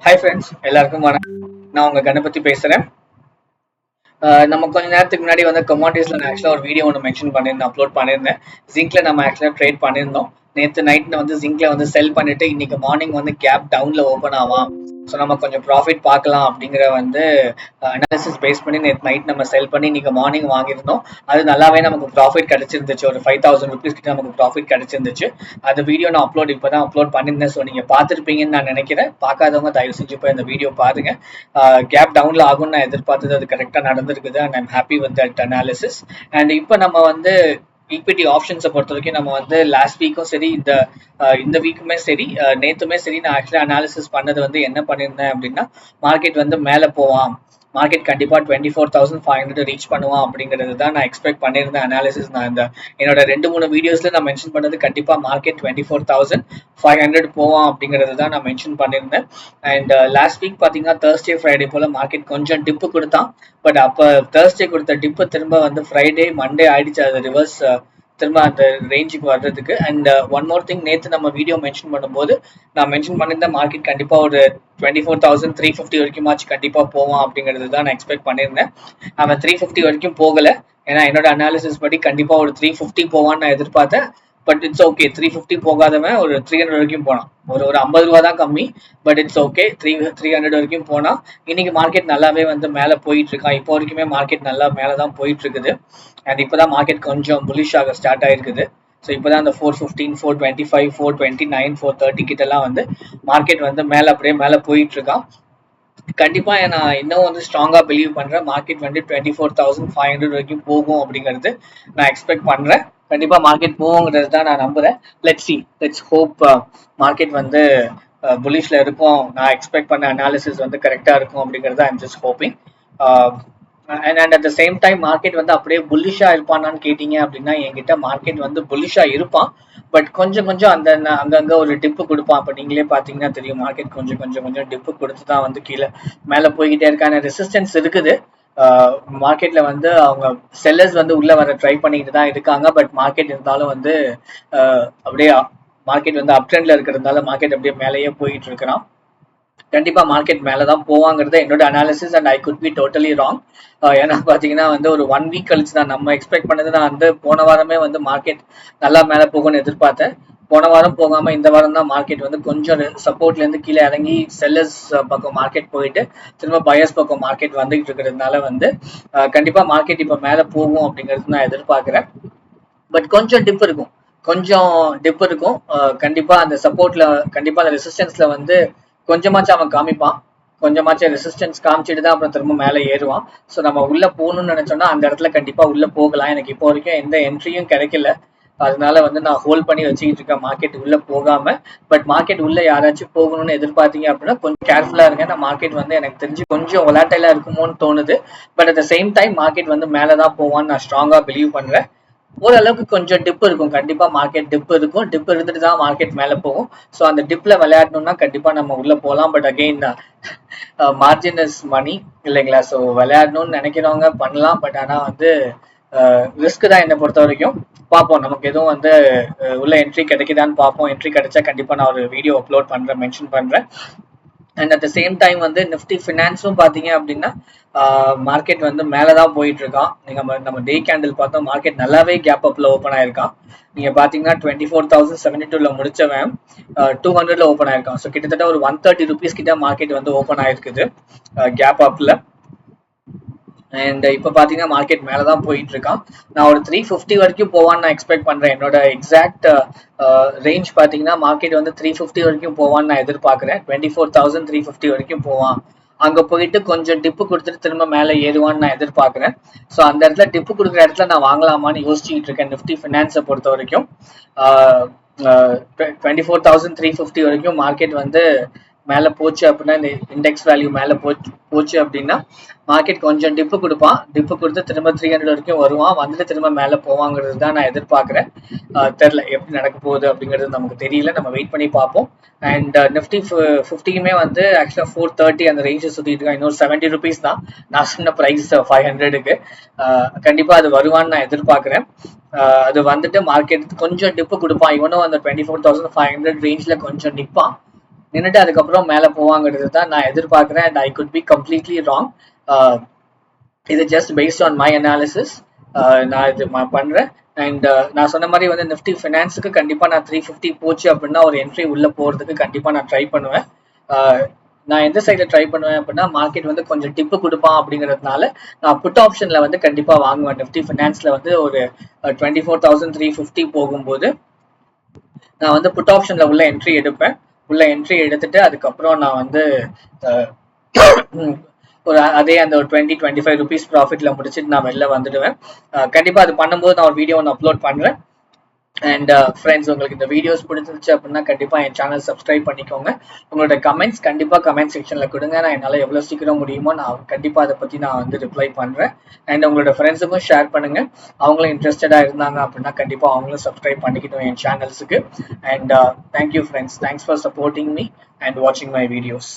Hi friends, எல்லாருக்கும் வணக்கம். நான் உங்க கணபதி பேசுறேன். நம்ம கொஞ்ச நேரத்துக்கு முன்னாடி வந்து கமாடிட்டிஸ்ல நான் ஆக்சுவலாக ஒரு வீடியோ ஒன்று மென்ஷன் பண்ணியிருந்தேன், அப்லோட் பண்ணியிருந்தேன். ஜிங்க்ல நம்ம ஆக்சுவலாக ட்ரேட் பண்ணியிருந்தோம். நேற்று நைட் வந்து ஜிங்க்ல வந்து செல் பண்ணிட்டு இன்னைக்கு மார்னிங் வந்து கேப் டவுன்ல ஓப்பன் ஆகும். ஸோ நம்ம கொஞ்சம் ப்ராஃபிட் பார்க்கலாம் அப்படிங்கிற வந்து அனாலிசிஸ் பேஸ் பண்ணி நேற்று நைட் நம்ம செல் பண்ணி இன்னைக்கு மார்னிங் வாங்கியிருந்தோம். அது நல்லாவே நமக்கு ப்ராஃபிட் கிடைச்சிருந்துச்சு. ஒரு 5000 ருபீஸ் கிட்ட நமக்கு ப்ராஃபிட் கிடைச்சிருந்துச்சு. அந்த வீடியோ நான் இப்போதான் அப்லோட் பண்ணியிருந்தேன். ஸோ நீங்க பார்த்துருப்பீங்கன்னு நான் நினைக்கிறேன். பார்க்காதவங்க தயவு செஞ்சு போய் அந்த வீடியோ பாருங்க. கேப் டவுன்ல ஆகும்னு நான் எதிர்பார்த்தது அது கரெக்டாக நடந்திருக்குது. And I'm happy with that analysis. And இப்போ நம்ம வந்து ஈக்விட்டி ஆப்ஷன்ஸை பொறுத்த வரைக்கும் நம்ம வந்து லாஸ்ட் வீக்கும் சரி, இந்த வீக்குமே சரி, நேற்றுமே சரி, நான் ஆக்சுவலாக அனாலிசிஸ் பண்ணது வந்து என்ன பண்ணியிருந்தேன் அப்படின்னா, மார்க்கெட் வந்து மேலே போவான், மார்க்கெட் கண்டிப்பா 24,500 ரீச் பண்ணுவான் அப்படிங்கிறது தான் நான் எக்ஸ்பெக்ட் பண்ணியிருந்தேன். அனாலிசிஸ் நான் என்னோட 2-3 வீடியோஸ்ல நான் மென்ஷன் பண்ணது கண்டிப்பா மார்க்கெட் 24,500 போவான் அப்படிங்கிறது தான் நான் மென்ஷன் பண்ணியிருந்தேன். அண்ட் லாஸ்ட் வீக் பாத்தீங்கன்னா Thursday Friday போல மார்க்கெட் கொஞ்சம் டிப்பு கொடுத்தான். பட் அப்ப Thursday கொடுத்த டிப்பு திரும்ப வந்து ஃப்ரைடே மண்டே ஆயிடுச்சு, அது ரிவர்ஸ் திரும்ப அந்த ரேஞ்சுக்கு வர்றதுக்கு. அண்ட் ஒன் மோர் திங், நேற்று நம்ம வீடியோ மென்ஷன் பண்ணும்போது நான் மென்ஷன் பண்ணியிருந்த மார்க்கெட் கண்டிப்பா ஒரு 24,350 வரைக்குமாச்சு கண்டிப்பா போவான் அப்படிங்கிறது தான் நான் எக்ஸ்பெக்ட் பண்ணியிருந்தேன். அவன் 350 வரைக்கும் போகல. ஏன்னா என்னோட அனாலிசிஸ் படி கண்டிப்பா ஒரு 350 போவான்னு நான் எதிர்பார்த்தேன். பட் இட்ஸ் ஓகே, 350 போகாதவன் ஒரு 300 வரைக்கும் போனான். ஒரு 50 ரூபா தான் கம்மி. பட் இட்ஸ் ஓகே, 300 வரைக்கும் போனா இன்னைக்கு மார்க்கெட் நல்லாவே வந்து மேலே போயிட்டு இருக்கான். இப்போ வரைக்குமே மார்க்கெட் நல்லா மேலே தான் போயிட்டு இருக்குது. அண்ட் இப்போதான் மார்க்கெட் கொஞ்சம் புல்லிஷ் ஆக ஸ்டார்ட் ஆயிருக்குது. ஸோ இப்போதான் அந்த 415, 425, 429, 430 கிட்டலாம் வந்து மார்க்கெட் வந்து மேலே அப்படியே மேலே போயிட்டு இருக்கான். கண்டிப்பா நான் இன்னும் வந்து ஸ்ட்ராங்கா பிலீவ் பண்றேன். மார்க்கெட் வந்து 24,500 வரைக்கும் போகும் அப்படிங்கிறது நான் எக்ஸ்பெக்ட் பண்றேன். கண்டிப்பா மார்க்கெட் போகுங்கிறது தான் நான் நம்புறேன். லெட்ஸ் ஹோப் மார்க்கெட் வந்து புலிஷ்ல இருக்கும். நான் எக்ஸ்பெக்ட் பண்ண அனாலிசிஸ் வந்து கரெக்டா இருக்கும் அப்படிங்கறத I'm just hoping. And at the same time market வந்து அப்படியே புல்லிஷா இருப்பானான்னு கேட்டீங்க அப்படின்னா, என்கிட்ட மார்க்கெட் வந்து புல்லிஷா இருப்பான். பட் கொஞ்சம் கொஞ்சம் அங்கங்க ஒரு டிப்பு கொடுப்பான். அப்ப நீங்களே பாத்தீங்கன்னா தெரியும், மார்க்கெட் கொஞ்சம் கொஞ்சம் கொஞ்சம் டிப்பு கொடுத்து தான் வந்து கீழே மேல போய்கிட்டே இருக்கான ரெசிஸ்டன்ஸ் இருக்குது. மார்க்கெட்ல வந்து அவங்க செல்லர்ஸ் வந்து உள்ள வர ட்ரை பண்ணிக்கிட்டு தான் இருக்காங்க. பட் மார்க்கெட் இருந்தாலும் வந்து அப்படியே மார்க்கெட் வந்து அப் ட்ரெண்ட்ல இருக்கிறதுனால மார்க்கெட் அப்படியே மேலேயே போயிட்டு இருக்கிறான். கண்டிப்பா மார்க்கெட் மேலதான் போவாங்கிறது என்னோட analysis. And I could be totally wrong. ஏன்னா பாத்தீங்கன்னா வந்து ஒரு 1 வீக் கழிச்சு தான் நம்ம எக்ஸ்பெக்ட் பண்ணது. நான் வந்து போன வாரமே வந்து மார்க்கெட் நல்லா மேல போகும்னு எதிர்பார்த்தேன். போன வாரம் போகாம இந்த வாரம் தான் மார்க்கெட் வந்து கொஞ்சம் சப்போர்ட்ல இருந்து கீழே இறங்கி செல்லர்ஸ் பக்கம் மார்க்கெட் போயிட்டு திரும்ப பயர்ஸ் பக்கம் மார்க்கெட் வந்துகிட்டு இருக்கிறதுனால வந்து கண்டிப்பா மார்க்கெட் இப்ப மேல போகும் அப்படிங்கிறது நான் எதிர்பார்க்கிறேன். பட் கொஞ்சம் டிப் இருக்கும், கண்டிப்பா அந்த சப்போர்ட்ல, கண்டிப்பா அந்த ரெசிஸ்டன்ஸ்ல வந்து கொஞ்சமாச்சும் அவன் காமிப்பான். கொஞ்சமாச்சும் ரெசிஸ்டன்ஸ் காமிச்சிட்டு தான் அப்புறம் திரும்ப மேலே ஏறுவான். ஸோ நம்ம உள்ள போகணும்னு நினைச்சோம்னா அந்த இடத்துல கண்டிப்பா உள்ள போகலாம். எனக்கு இப்போ வரைக்கும் எந்த என்ட்ரியும் கிடைக்கல. அதனால வந்து நான் ஹோல்ட் பண்ணி வச்சுக்கிட்டு இருக்கேன் மார்க்கெட் உள்ள போகாம. பட் மார்க்கெட் உள்ள யாராச்சும் போகணும்னு எதிர்பார்த்தீங்க அப்படின்னா கொஞ்சம் கேர்ஃபுல்லா இருங்க. நான் மார்க்கெட் வந்து எனக்கு தெரிஞ்சு கொஞ்சம் வொலாட்டைலா இருக்குமோன்னு தோணுது. But at the same time market வந்து மேலதான் போவான்னு நான் ஸ்ட்ராங்கா பிலீவ் பண்றேன். ஓரளவுக்கு கொஞ்சம் டிப் இருக்கும். கண்டிப்பா மார்க்கெட் டிப் இருக்கும். டிப் இருந்துட்டு தான் மார்க்கெட் மேல போகும். ஸோ அந்த டிப்ல விளையாடணும்னா கண்டிப்பா நம்ம உள்ள போகலாம். பட் அகெயின் மார்ஜின் இஸ் மணி இல்லைங்களா? ஸோ விளையாடணும்னு நினைக்கிறவங்க பண்ணலாம். பட் ஆனா வந்து ரிஸ்க் தான் என்னை பொறுத்த வரைக்கும். பார்ப்போம், நமக்கு எதுவும் வந்து உள்ள என்ட்ரி கிடைக்குதான்னு பார்ப்போம். என்ட்ரி கிடைச்சா கண்டிப்பா நான் ஒரு வீடியோ அப்லோட் பண்றேன், மென்ஷன் பண்றேன். And at the same time வந்து நிஃப்டி ஃபினான்ஸும் பாத்தீங்க அப்படின்னா மார்க்கெட் வந்து மேலதான் போயிட்டு இருக்கான். நீங்க நம்ம டே கேண்டில் பார்த்தோம், மார்க்கெட் நல்லாவே கேப் அப்ல ஓப்பன் ஆயிருக்கான். நீங்க பாத்தீங்கன்னா 24,702 முடிச்சவன் 200 ஓப்பன் ஆயிருக்கான். ஸோ கிட்டத்தட்ட ஒரு 130 ருபீஸ் கிட்ட மார்க்கெட் வந்து ஓப்பன் ஆயிருக்குது கேப் அப்ல. அண்ட் இப்போ பாத்தீங்கன்னா மார்க்கெட் மேலதான் போயிட்டு இருக்கான். நான் ஒரு 350 வரைக்கும் போவான்னு நான் எக்ஸ்பெக்ட் பண்றேன். என்னோட எக்ஸாக்ட் ரேஞ்ச் பாத்தீங்கன்னா மார்க்கெட் வந்து 350 வரைக்கும் போவான்னு நான் எதிர்பார்க்கிறேன். 24,350 வரைக்கும் போவான். அங்க போயிட்டு கொஞ்சம் டிப்பு கொடுத்துட்டு திரும்ப மேல ஏறுவான்னு நான் எதிர்பார்க்கிறேன். ஸோ அந்த இடத்துல டிப்பு கொடுக்குற இடத்துல நான் வாங்கலாமான்னு யோசிச்சுட்டு இருக்கேன். நிஃப்டி ஃபினான்ஸை பொறுத்த வரைக்கும் 24,350 வரைக்கும் மார்க்கெட் வந்து மேல போச்சு அப்படின்னா, இந்த இண்டெக்ஸ் வேல்யூ மேல போச்சு அப்படின்னா மார்க்கெட் கொஞ்சம் டிப்பு கொடுப்பான். டிப்பு கொடுத்து திரும்ப 300 வரைக்கும் வருவான். வந்துட்டு திரும்ப மேல போவாங்கிறது தான் நான் எதிர்பார்க்கிறேன். தெரியல எப்படி நடக்க போகுது அப்படிங்கிறது நமக்கு தெரியல. நம்ம வெயிட் பண்ணி பார்ப்போம். அண்ட் நிஃப்டி 50க்குமே வந்து ஆக்சுவலா 430 அந்த ரேஞ்சை சுத்திட்டு இருக்கான். இன்னொரு 70 ருபீஸ் தான் நான் சொன்ன பிரைஸ் 500க்கு. கண்டிப்பா அது வருவான்னு நான் எதிர்பார்க்கிறேன். அது வந்துட்டு மார்க்கெட் கொஞ்சம் டிப்பு கொடுப்பான். இவனும் அந்த 24,500 ரேஞ்ச்ல கொஞ்சம் நிற்பான். நின்றுட்டு அதுக்கப்புறம் மேலே போவாங்கிறது தான் நான் எதிர்பார்க்குறேன். And I could be completely wrong. இது just based on my analysis. நான் இது பண்றேன். அண்ட் நான் சொன்ன மாதிரி வந்து நிஃப்டி ஃபினான்ஸுக்கு கண்டிப்பா நான் 350 போச்சு அப்படின்னா ஒரு என்ட்ரி உள்ள போறதுக்கு கண்டிப்பா நான் ட்ரை பண்ணுவேன். நான் எந்த சைடில் ட்ரை பண்ணுவேன் அப்படின்னா மார்க்கெட் வந்து கொஞ்சம் டிப்பு கொடுப்பான் அப்படிங்கிறதுனால நான் புட் ஆப்ஷன்ல வந்து கண்டிப்பா வாங்குவேன். நிஃப்டி ஃபினான்ஸ்ல வந்து ஒரு 24,350 போகும்போது நான் வந்து புட் ஆப்ஷன்ல உள்ள என்ட்ரி எடுப்பேன். உள்ள என்ட்ரி எடுத்துட்டு அதுக்கப்புறம் நான் வந்து ஒரு அதே அந்த ஒரு 20-25 ருபீஸ் ப்ராஃபிட்ல முடிச்சுட்டு நான் வெளில வந்துடுவேன். கண்டிப்பா அது பண்ணும்போது நான் ஒரு வீடியோ ஒன்று அப்லோட் பண்றேன். அண்ட் ஃப்ரெண்ட்ஸ், உங்களுக்கு இந்த வீடியோஸ் பிடிச்சிருச்சு அப்படின்னா கண்டிப்பா என் சேனல் சப்ஸ்கிரைப் பண்ணிக்கோங்க. உங்களோட கமெண்ட்ஸ் கண்டிப்பா கமெண்ட் செக்ஷன்ல கொடுங்க. நான் என்னால் எவ்வளவு சீக்கிரம் முடியுமோ நான் கண்டிப்பா அதை பத்தி நான் வந்து ரிப்ளை பண்றேன். அண்ட் உங்களோட ஃப்ரெண்ட்ஸுக்கும் ஷேர் பண்ணுங்க. அவங்களும் இன்ட்ரெஸ்டடா இருந்தாங்க அப்படின்னா கண்டிப்பா அவங்களும் சப்ஸ்கிரைப் பண்ணிக்கிட்டோம் என் சேனல்ஸுக்கு. And thank you friends, thanks for supporting me and வாட்சிங் மை வீடியோஸ்.